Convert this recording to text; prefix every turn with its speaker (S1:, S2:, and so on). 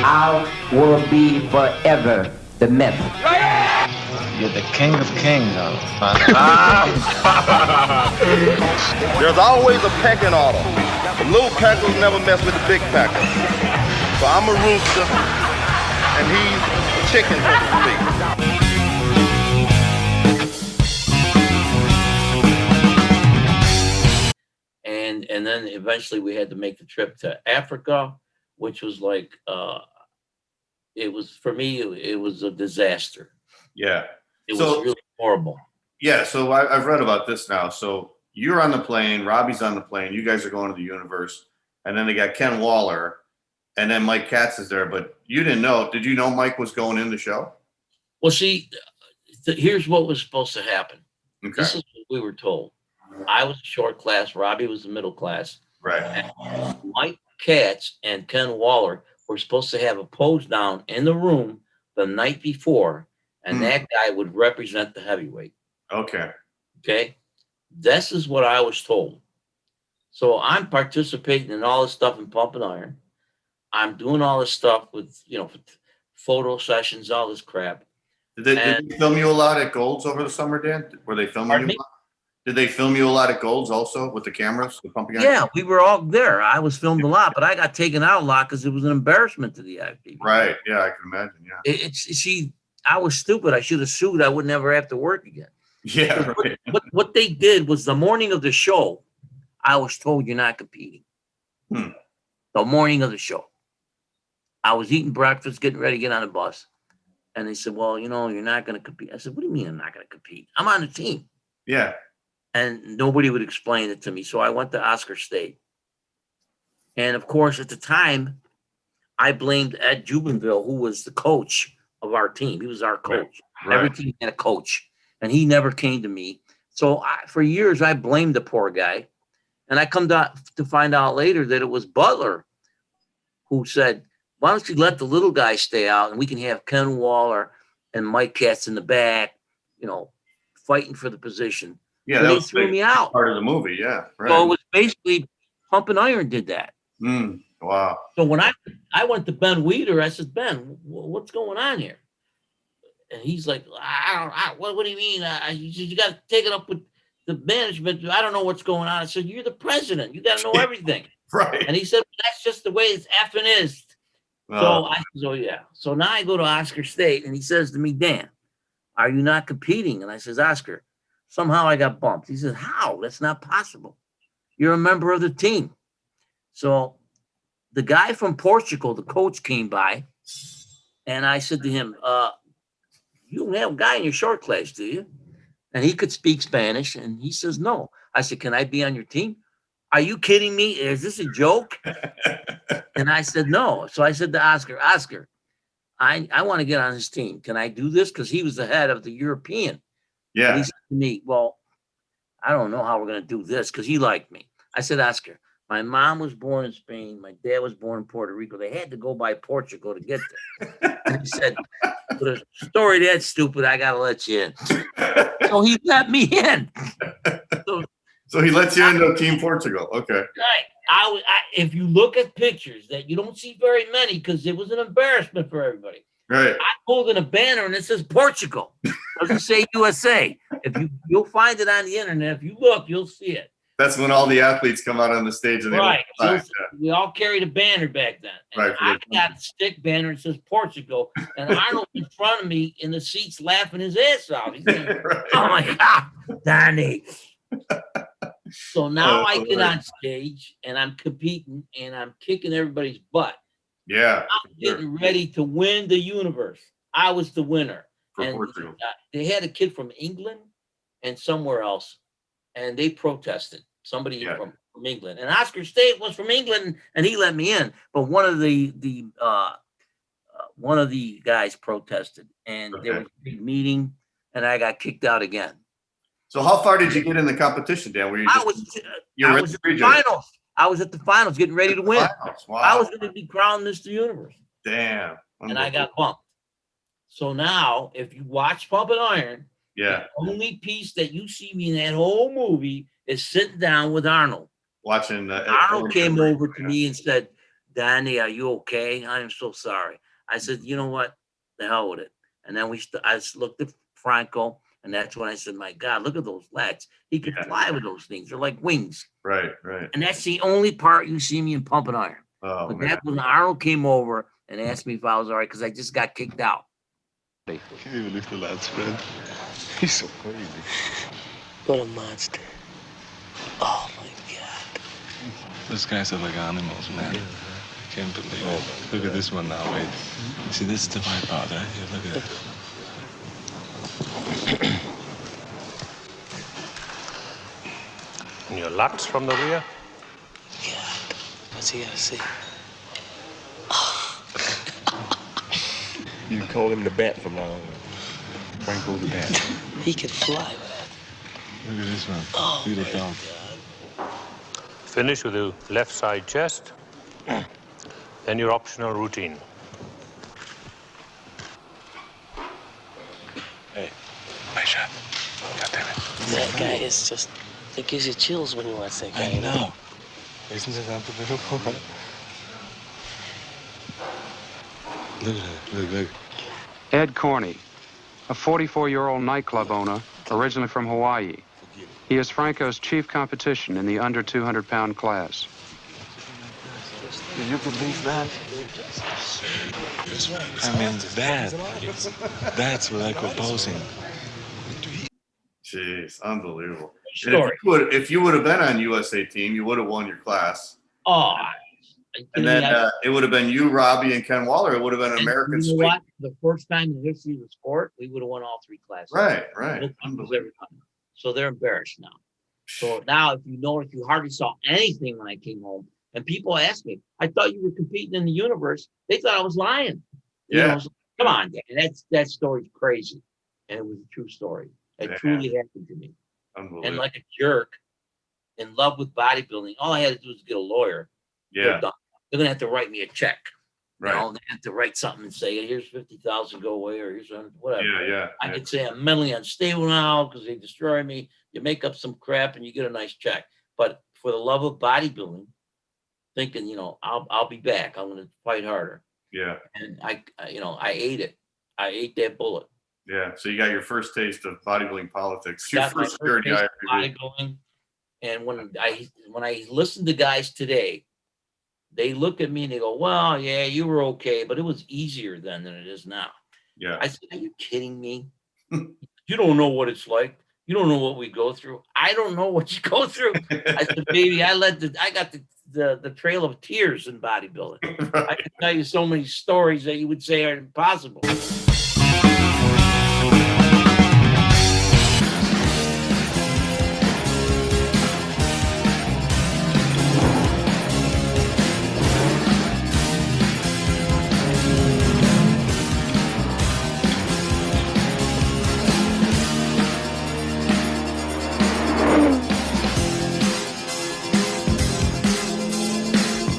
S1: I will be forever the myth.
S2: You're the king of kings,
S3: There's always a pecking order. The little packers never mess with the big packers. So I'm a rooster, and he's a chicken, so to speak.
S4: And then eventually we had to make the trip to Africa, which was like, it was, for me, it was a disaster.
S5: Yeah.
S4: It was really horrible.
S5: Yeah, so I've read about this now. So you're on the plane, Robbie's on the plane, you guys are going to the universe, and then they got Ken Waller, and then Mike Katz is there, but you didn't know. Did you know Mike was going in the show?
S4: Well, see, here's what was supposed to happen.
S5: Okay.
S4: This is what we were told. I was the short class, Robbie was the middle class.
S5: Right.
S4: And Mike Katz and Ken Waller were supposed to have a pose down in the room the night before, and that guy would represent the heavyweight.
S5: Okay.
S4: Okay. This is what I was told. So I'm participating in all this stuff in Pump and Iron. I'm doing all this stuff with, photo sessions, all this crap.
S5: Did they film you a lot at Gold's over the summer, Dan? Were they filming you a lot? Did they film you a lot at Gold's also with the cameras? The pumping?
S4: Yeah, we were all there. I was filmed a lot, but I got taken out a lot because it was an embarrassment to the IFBB.
S5: Right. Yeah, I can imagine. Yeah.
S4: I was stupid. I should have sued. I would never have to work again.
S5: Yeah. Right.
S4: What they did was the morning of the show, I was told you're not competing. The morning of the show. I was eating breakfast, getting ready to get on the bus. And they said, well, you're not going to compete. I said, what do you mean I'm not going to compete? I'm on the team.
S5: Yeah.
S4: And nobody would explain it to me. So I went to Oscar State. And of course, at the time, I blamed Ed Jubenville, who was the coach of our team. He was our coach.
S5: Right.
S4: Every team had a coach. And he never came to me. So for years, I blamed the poor guy. And I come to find out later that it was Butler who said, why don't you let the little guy stay out and we can have Ken Waller and Mike Katz in the back, fighting for the position.
S5: Yeah,
S4: and
S5: that
S4: they
S5: was
S4: threw me out.
S5: Part of the movie, yeah. Right.
S4: So it was basically Pump and Iron did that.
S5: Wow.
S4: So when I went to Ben Weeder, I said, Ben, what's going on here? And he's like, what do you mean? You got to take it up with the management. I don't know what's going on. I said, you're the president. You got to know everything.
S5: Right.
S4: And he said, that's just the way it's effing is. So I said, oh, yeah. So now I go to Oscar State, and he says to me, Dan, are you not competing? And I says, Oscar, somehow I got bumped. He says, how? That's not possible. You're a member of the team. So the guy from Portugal, the coach, came by, and I said to him, you don't have a guy in your short class, do you? And he could speak Spanish, and he says, no. I said, can I be on your team? Are you kidding me? Is this a joke? And I said, no. So I said to Oscar, I want to get on his team. Can I do this? Because he was the head of the European.
S5: Yeah.
S4: And he said to me, well, I don't know how we're going to do this because he liked me. I said, Oscar, my mom was born in Spain. My dad was born in Puerto Rico. They had to go by Portugal to get there. And he said, for a story that stupid, I got to let you in. So he let me in.
S5: So he lets you into Team Portugal. Okay.
S4: Right. If you look at pictures that you don't see very many because it was an embarrassment for everybody.
S5: Right.
S4: I pulled in a banner and it says Portugal. It doesn't say USA. You'll find it on the internet. If you look, you'll see it.
S5: That's when all the athletes come out on the stage and they
S4: right.
S5: Yeah.
S4: We all carried a banner back then. And
S5: right.
S4: I got a stick banner and it says Portugal. And Arnold's in front of me in the seats laughing his ass off. He's saying, right. Oh my God, Danny. So now I get on stage and I'm competing and I'm kicking everybody's butt.
S5: Yeah.
S4: I'm getting ready to win the universe. I was the winner.
S5: For Portugal.
S4: They had a kid from England and somewhere else, and they protested. Somebody from England. And Oscar State was from England, and he let me in. But one of the guys protested, and there was a big meeting, and I got kicked out again.
S5: So how far did you get in the competition, Dan? Were you
S4: I was at the finals. I was at the finals getting ready to win.
S5: Wow.
S4: I was going to be crowned Mr. Universe.
S5: Damn.
S4: And I got bumped. So now, if you watch Pump and Iron, the only piece that you see me in that whole movie is sitting down with Arnold.
S5: Watching.
S4: Arnold came over to me and said, Danny, are you okay? I am so sorry. I said, you know what? The hell with it. And then I looked at Franco, and that's when I said, my God, look at those legs. He could fly with those things. They're like wings.
S5: Right.
S4: And that's the only part you see me in Pumping Iron.
S5: Oh,
S4: but
S5: man.
S4: that's when Arnold came over and asked me if I was all right, because I just got kicked out.
S6: I can't even lift the lad's friend. He's so crazy.
S7: What a monster. Oh my God.
S6: Those guys are like animals, man. I can't believe it. Look at this one now, wait. You see, this is the white part, right? Here, look at it.
S8: And your lats from the rear?
S7: God, what's he gonna see?
S6: You can call him the Bat from now on. Franco the Bat.
S7: He can fly, man.
S6: Look at this one.
S7: Oh,
S6: Look at the dog.
S8: Finish with the left side chest. Then your optional routine.
S6: Hey, nice shot. God damn it.
S7: That guy is just, it gives you chills when you watch that guy.
S6: I know. Isn't it unbelievable? Look at it. Look.
S9: Ed Corney, a 44-year-old nightclub owner, originally from Hawaii. He is Franco's chief competition in the under 200-pound class.
S6: Can you believe that? I mean, that's what I call posing.
S5: Jeez, unbelievable.
S4: Story.
S5: If you would have been on USA team, you would have won your class.
S4: Oh,
S5: And then it would have been you, Robbie, and Ken Waller. It would have been an American
S4: you know
S5: sweep.
S4: what? The first time in the history of the sport, we would have won all three classes.
S5: Right.
S4: No team was ever done. So they're embarrassed now. So now, if you hardly saw anything when I came home, and people ask me, I thought you were competing in the universe. They thought I was lying.
S5: Yeah.
S4: You know, so, come on, Dan. That story's crazy. And it was a true story. It truly happened to me.
S5: Unbelievable.
S4: And like a jerk, in love with bodybuilding, all I had to do was get a lawyer.
S5: Yeah.
S4: They're gonna have to write me a check.
S5: Right.
S4: You know, they have to write something and say, here's 50,000, go away, or here's whatever.
S5: Yeah.
S4: I could say I'm mentally unstable now because they destroy me. You make up some crap and you get a nice check. But for the love of bodybuilding, thinking, I'll be back. I'm gonna fight harder.
S5: Yeah.
S4: And I ate it. I ate that bullet.
S5: Yeah. So you got your first taste of bodybuilding politics. Your
S4: Got my
S5: first year in the
S4: taste of
S5: IFBB.
S4: bodybuilding. And when I listen to guys today, they look at me and they go, well, yeah, you were okay, but it was easier then than it is now.
S5: Yeah.
S4: I said, are you kidding me? You don't know what it's like. You don't know what we go through. I don't know what you go through. I said, baby, I got the trail of tears in bodybuilding. I can tell you so many stories that you would say are impossible.